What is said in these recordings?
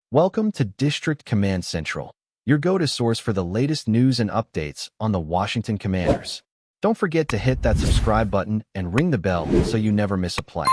Welcome to District Command Central, your go-to source for the latest news and updates on the Washington Commanders. Don't forget to hit that subscribe button and ring the bell so you never miss a play.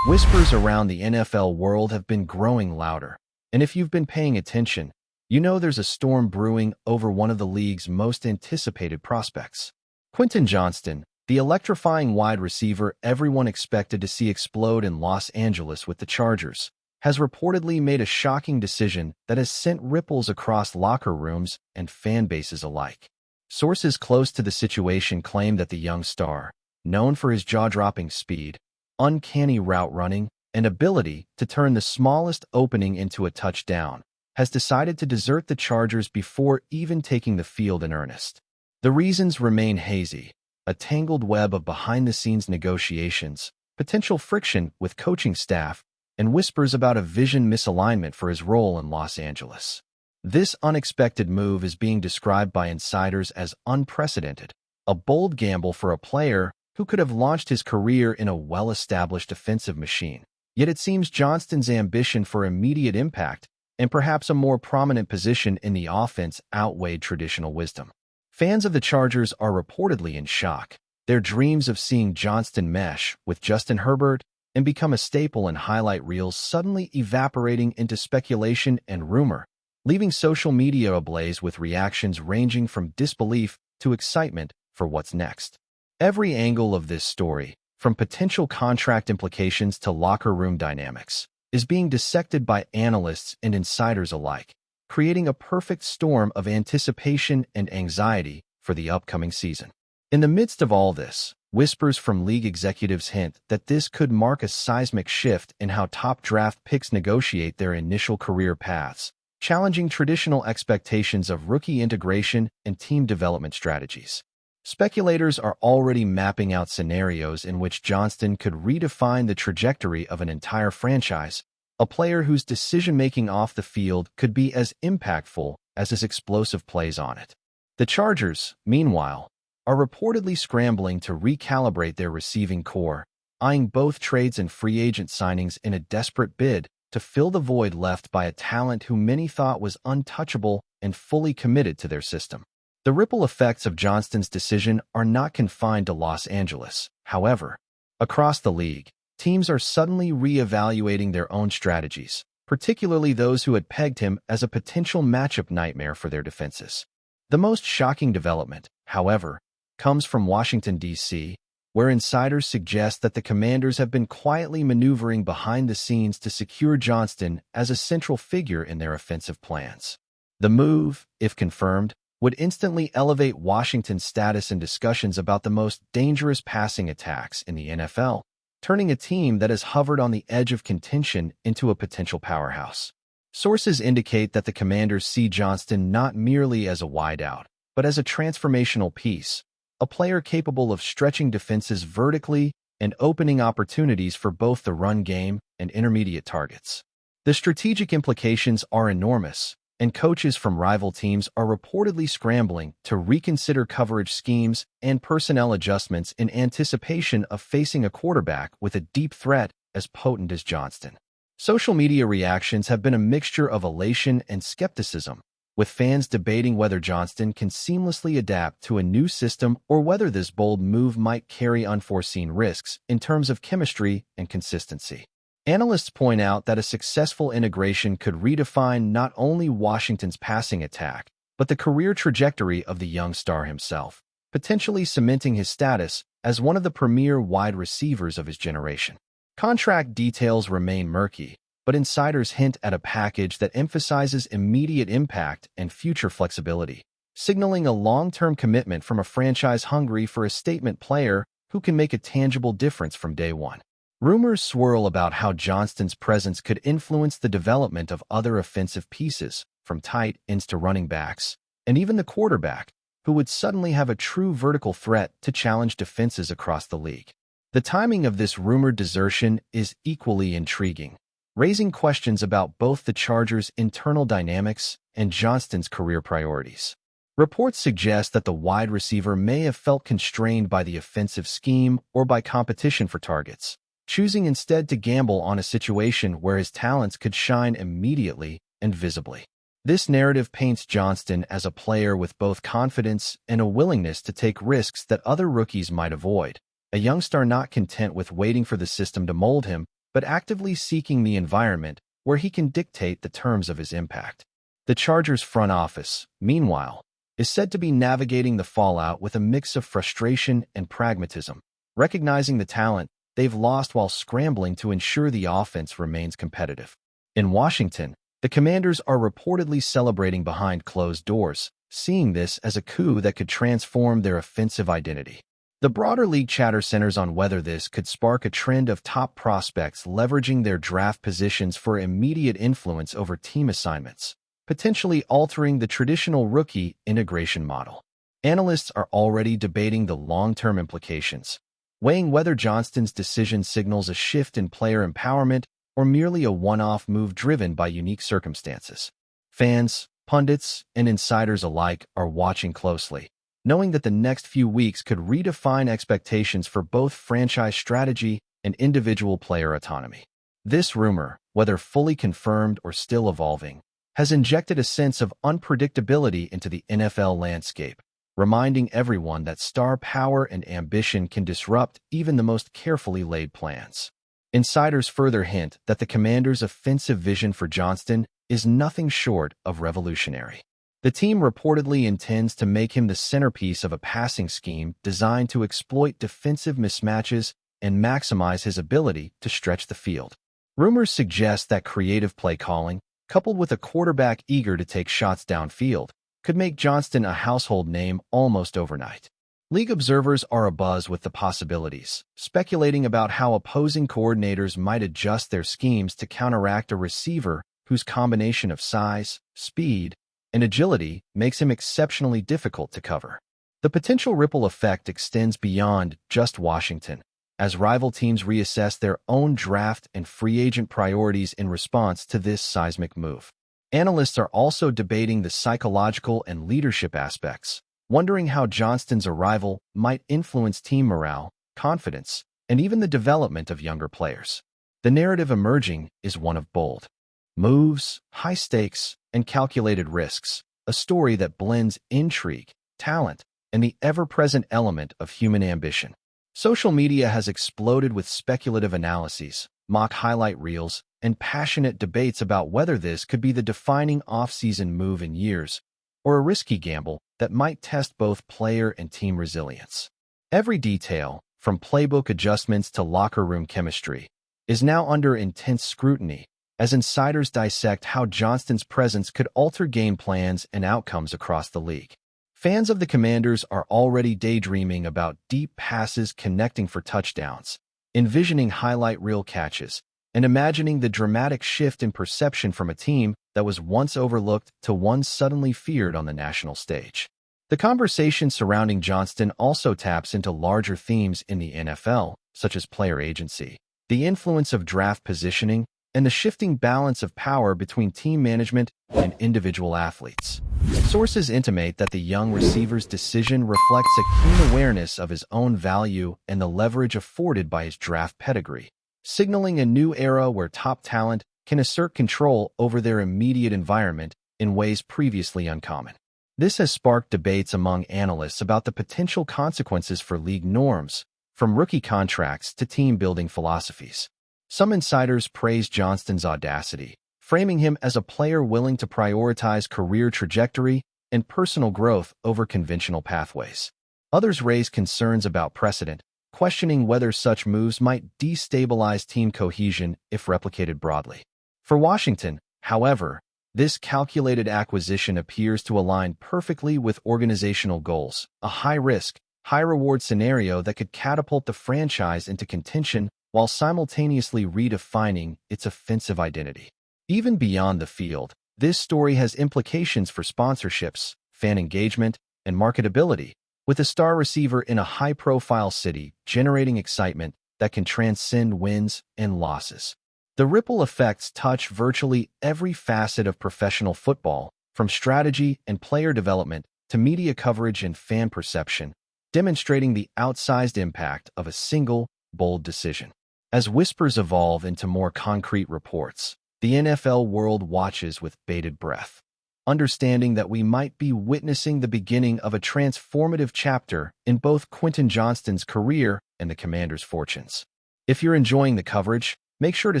Whispers around the NFL world have been growing louder, and if you've been paying attention, you know there's a storm brewing over one of the league's most anticipated prospects. Quentin Johnston, the electrifying wide receiver everyone expected to see explode in Los Angeles with the Chargers, has reportedly made a shocking decision that has sent ripples across locker rooms and fan bases alike. Sources close to the situation claim that the young star, known for his jaw-dropping speed, uncanny route running, and ability to turn the smallest opening into a touchdown, has decided to desert the Chargers before even taking the field in earnest. The reasons remain hazy: a tangled web of behind-the-scenes negotiations, potential friction with coaching staff, and whispers about a vision misalignment for his role in Los Angeles. This unexpected move is being described by insiders as unprecedented, a bold gamble for a player who could have launched his career in a well-established offensive machine. Yet it seems Johnston's ambition for immediate impact and perhaps a more prominent position in the offense outweighed traditional wisdom. Fans of the Chargers are reportedly in shock, their dreams of seeing Johnston mesh with Justin Herbert and become a staple in highlight reels suddenly evaporating into speculation and rumor, leaving social media ablaze with reactions ranging from disbelief to excitement for what's next. Every angle of this story, from potential contract implications to locker room dynamics, is being dissected by analysts and insiders alike, creating a perfect storm of anticipation and anxiety for the upcoming season. In the midst of all this, whispers from league executives hint that this could mark a seismic shift in how top draft picks negotiate their initial career paths, challenging traditional expectations of rookie integration and team development strategies. Speculators are already mapping out scenarios in which Johnston could redefine the trajectory of an entire franchise, a player whose decision-making off the field could be as impactful as his explosive plays on it. The Chargers, meanwhile, are reportedly scrambling to recalibrate their receiving core, eyeing both trades and free agent signings in a desperate bid to fill the void left by a talent who many thought was untouchable and fully committed to their system. The ripple effects of Johnston's decision are not confined to Los Angeles. However, across the league, teams are suddenly re-evaluating their own strategies, particularly those who had pegged him as a potential matchup nightmare for their defenses. The most shocking development, however, comes from Washington, D.C., where insiders suggest that the Commanders have been quietly maneuvering behind the scenes to secure Johnston as a central figure in their offensive plans. The move, if confirmed, would instantly elevate Washington's status in discussions about the most dangerous passing attacks in the NFL, turning a team that has hovered on the edge of contention into a potential powerhouse. Sources indicate that the Commanders see Johnston not merely as a wideout, but as a transformational piece, a player capable of stretching defenses vertically and opening opportunities for both the run game and intermediate targets. The strategic implications are enormous, and coaches from rival teams are reportedly scrambling to reconsider coverage schemes and personnel adjustments in anticipation of facing a quarterback with a deep threat as potent as Johnston. Social media reactions have been a mixture of elation and skepticism, with fans debating whether Johnston can seamlessly adapt to a new system or whether this bold move might carry unforeseen risks in terms of chemistry and consistency. Analysts point out that a successful integration could redefine not only Washington's passing attack, but the career trajectory of the young star himself, potentially cementing his status as one of the premier wide receivers of his generation. Contract details remain murky, but insiders hint at a package that emphasizes immediate impact and future flexibility, signaling a long-term commitment from a franchise hungry for a statement player who can make a tangible difference from day one. Rumors swirl about how Johnston's presence could influence the development of other offensive pieces, from tight ends to running backs, and even the quarterback, who would suddenly have a true vertical threat to challenge defenses across the league. The timing of this rumored desertion is equally intriguing, raising questions about both the Chargers' internal dynamics and Johnston's career priorities. Reports suggest that the wide receiver may have felt constrained by the offensive scheme or by competition for targets, choosing instead to gamble on a situation where his talents could shine immediately and visibly. This narrative paints Johnston as a player with both confidence and a willingness to take risks that other rookies might avoid, a young star not content with waiting for the system to mold him, but actively seeking the environment where he can dictate the terms of his impact. The Chargers' front office, meanwhile, is said to be navigating the fallout with a mix of frustration and pragmatism, recognizing the talent they've lost while scrambling to ensure the offense remains competitive. In Washington, the Commanders are reportedly celebrating behind closed doors, seeing this as a coup that could transform their offensive identity. The broader league chatter centers on whether this could spark a trend of top prospects leveraging their draft positions for immediate influence over team assignments, potentially altering the traditional rookie integration model. Analysts are already debating the long-term implications, weighing whether Johnston's decision signals a shift in player empowerment or merely a one-off move driven by unique circumstances. Fans, pundits, and insiders alike are watching closely, knowing that the next few weeks could redefine expectations for both franchise strategy and individual player autonomy. This rumor, whether fully confirmed or still evolving, has injected a sense of unpredictability into the NFL landscape, reminding everyone that star power and ambition can disrupt even the most carefully laid plans. Insiders further hint that the Commanders' offensive vision for Johnston is nothing short of revolutionary. The team reportedly intends to make him the centerpiece of a passing scheme designed to exploit defensive mismatches and maximize his ability to stretch the field. Rumors suggest that creative play calling, coupled with a quarterback eager to take shots downfield, could make Johnston a household name almost overnight. League observers are abuzz with the possibilities, speculating about how opposing coordinators might adjust their schemes to counteract a receiver whose combination of size, speed, and agility makes him exceptionally difficult to cover. The potential ripple effect extends beyond just Washington, as rival teams reassess their own draft and free agent priorities in response to this seismic move. Analysts are also debating the psychological and leadership aspects, wondering how Johnston's arrival might influence team morale, confidence, and even the development of younger players. The narrative emerging is one of bold moves, high stakes, and calculated risks, a story that blends intrigue, talent, and the ever-present element of human ambition. Social media has exploded with speculative analyses, mock highlight reels, and passionate debates about whether this could be the defining off-season move in years, or a risky gamble that might test both player and team resilience. Every detail, from playbook adjustments to locker room chemistry, is now under intense scrutiny as insiders dissect how Johnston's presence could alter game plans and outcomes across the league. Fans of the Commanders are already daydreaming about deep passes connecting for touchdowns, envisioning highlight reel catches, and imagining the dramatic shift in perception from a team that was once overlooked to one suddenly feared on the national stage. The conversation surrounding Johnston also taps into larger themes in the NFL, such as player agency, the influence of draft positioning, and the shifting balance of power between team management and individual athletes. Sources intimate that the young receiver's decision reflects a keen awareness of his own value and the leverage afforded by his draft pedigree, signaling a new era where top talent can assert control over their immediate environment in ways previously uncommon. This has sparked debates among analysts about the potential consequences for league norms, from rookie contracts to team-building philosophies. Some insiders praise Johnston's audacity, framing him as a player willing to prioritize career trajectory and personal growth over conventional pathways. Others raise concerns about precedent, questioning whether such moves might destabilize team cohesion if replicated broadly. For Washington, however, this calculated acquisition appears to align perfectly with organizational goals, a high-risk, high-reward scenario that could catapult the franchise into contention while simultaneously redefining its offensive identity. Even beyond the field, this story has implications for sponsorships, fan engagement, and marketability, with a star receiver in a high-profile city generating excitement that can transcend wins and losses. The ripple effects touch virtually every facet of professional football, from strategy and player development to media coverage and fan perception, demonstrating the outsized impact of a single, bold decision. As whispers evolve into more concrete reports, the NFL world watches with bated breath, understanding that we might be witnessing the beginning of a transformative chapter in both Quentin Johnston's career and the Commanders' fortunes. If you're enjoying the coverage, make sure to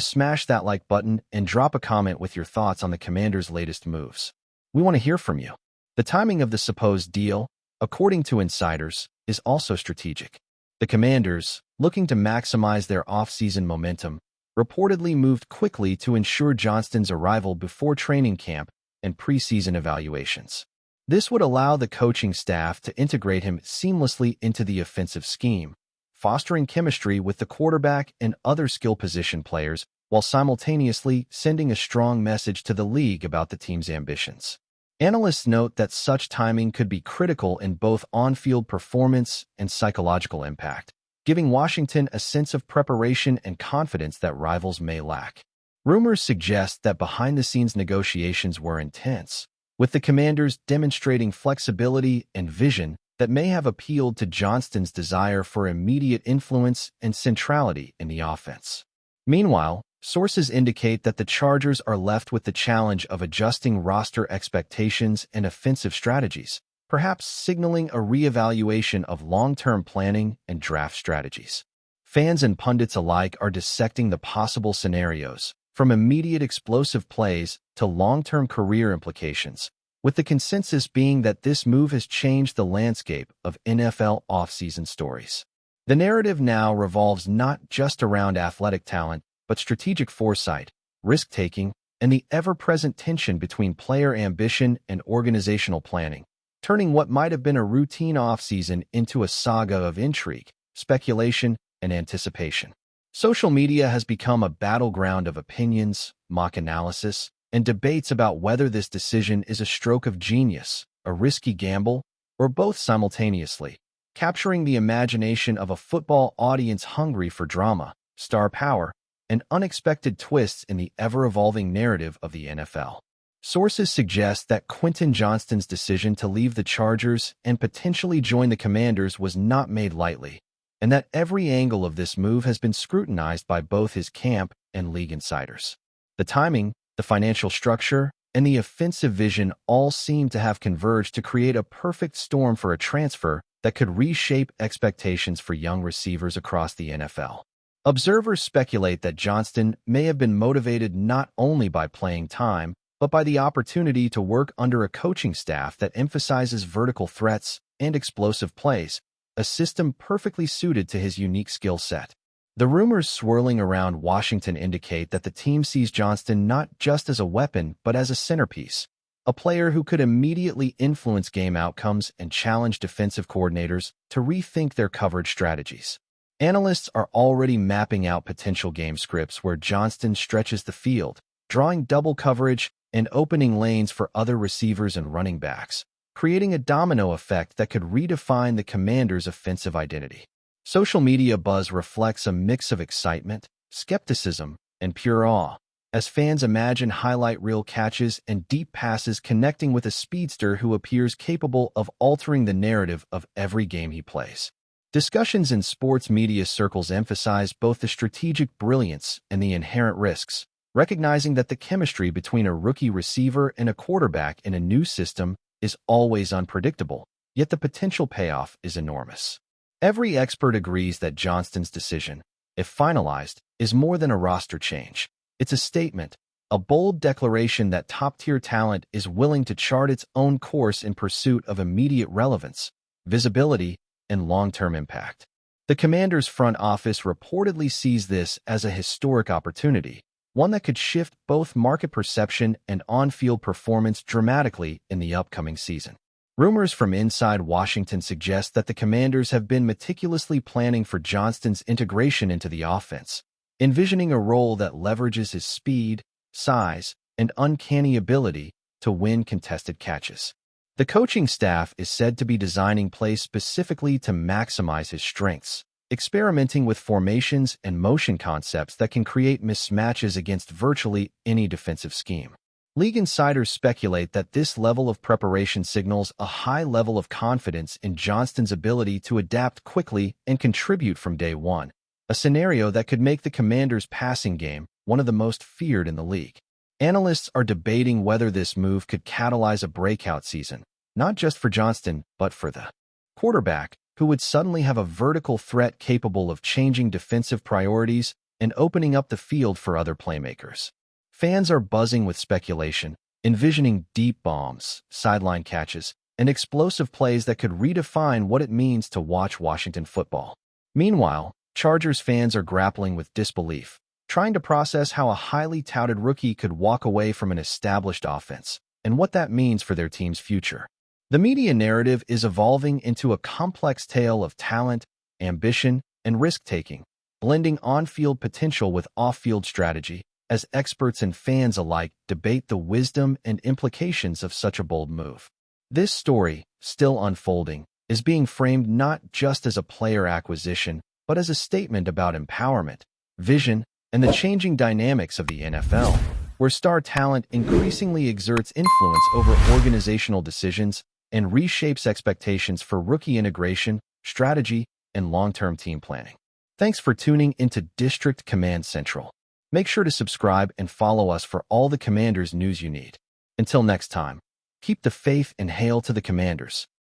smash that like button and drop a comment with your thoughts on the Commanders' latest moves. We want to hear from you. The timing of the supposed deal, according to insiders, is also strategic. The Commanders, looking to maximize their offseason momentum, reportedly moved quickly to ensure Johnston's arrival before training camp and preseason evaluations. This would allow the coaching staff to integrate him seamlessly into the offensive scheme, fostering chemistry with the quarterback and other skill position players while simultaneously sending a strong message to the league about the team's ambitions. Analysts note that such timing could be critical in both on-field performance and psychological impact, giving Washington a sense of preparation and confidence that rivals may lack. Rumors suggest that behind-the-scenes negotiations were intense, with the Commanders demonstrating flexibility and vision that may have appealed to Johnston's desire for immediate influence and centrality in the offense. Meanwhile, sources indicate that the Chargers are left with the challenge of adjusting roster expectations and offensive strategies, perhaps signaling a reevaluation of long-term planning and draft strategies. Fans and pundits alike are dissecting the possible scenarios, from immediate explosive plays to long-term career implications, with the consensus being that this move has changed the landscape of NFL offseason stories. The narrative now revolves not just around athletic talent, but strategic foresight, risk-taking, and the ever-present tension between player ambition and organizational planning, turning what might have been a routine offseason into a saga of intrigue, speculation, and anticipation. Social media has become a battleground of opinions, mock analysis, and debates about whether this decision is a stroke of genius, a risky gamble, or both simultaneously, capturing the imagination of a football audience hungry for drama, star power, and unexpected twists in the ever-evolving narrative of the NFL. Sources suggest that Quentin Johnston's decision to leave the Chargers and potentially join the Commanders was not made lightly, and that every angle of this move has been scrutinized by both his camp and league insiders. The timing, the financial structure, and the offensive vision all seem to have converged to create a perfect storm for a transfer that could reshape expectations for young receivers across the NFL. Observers speculate that Johnston may have been motivated not only by playing time, but by the opportunity to work under a coaching staff that emphasizes vertical threats and explosive plays, a system perfectly suited to his unique skill set. The rumors swirling around Washington indicate that the team sees Johnston not just as a weapon, but as a centerpiece, a player who could immediately influence game outcomes and challenge defensive coordinators to rethink their coverage strategies. Analysts are already mapping out potential game scripts where Johnston stretches the field, drawing double coverage and opening lanes for other receivers and running backs, creating a domino effect that could redefine the Commanders' offensive identity. Social media buzz reflects a mix of excitement, skepticism, and pure awe, as fans imagine highlight reel catches and deep passes connecting with a speedster who appears capable of altering the narrative of every game he plays. Discussions in sports media circles emphasize both the strategic brilliance and the inherent risks, recognizing that the chemistry between a rookie receiver and a quarterback in a new system is always unpredictable, yet the potential payoff is enormous. Every expert agrees that Johnston's decision, if finalized, is more than a roster change. It's a statement, a bold declaration that top-tier talent is willing to chart its own course in pursuit of immediate relevance, visibility, and long-term impact. The Commanders' front office reportedly sees this as a historic opportunity, one that could shift both market perception and on-field performance dramatically in the upcoming season. Rumors from inside Washington suggest that the Commanders have been meticulously planning for Johnston's integration into the offense, envisioning a role that leverages his speed, size, and uncanny ability to win contested catches. The coaching staff is said to be designing plays specifically to maximize his strengths, experimenting with formations and motion concepts that can create mismatches against virtually any defensive scheme. League insiders speculate that this level of preparation signals a high level of confidence in Johnston's ability to adapt quickly and contribute from day one, a scenario that could make the Commanders' passing game one of the most feared in the league. Analysts are debating whether this move could catalyze a breakout season, not just for Johnston, but for the quarterback, who would suddenly have a vertical threat capable of changing defensive priorities and opening up the field for other playmakers. Fans are buzzing with speculation, envisioning deep bombs, sideline catches, and explosive plays that could redefine what it means to watch Washington football. Meanwhile, Chargers fans are grappling with disbelief, trying to process how a highly touted rookie could walk away from an established offense and what that means for their team's future. The media narrative is evolving into a complex tale of talent, ambition, and risk-taking, blending on-field potential with off-field strategy as experts and fans alike debate the wisdom and implications of such a bold move. This story, still unfolding, is being framed not just as a player acquisition, but as a statement about empowerment, vision, and the changing dynamics of the NFL, where star talent increasingly exerts influence over organizational decisions and reshapes expectations for rookie integration, strategy, and long-term team planning. Thanks for tuning into District Command Central. Make sure to subscribe and follow us for all the Commanders news you need. Until next time, keep the faith and hail to the Commanders.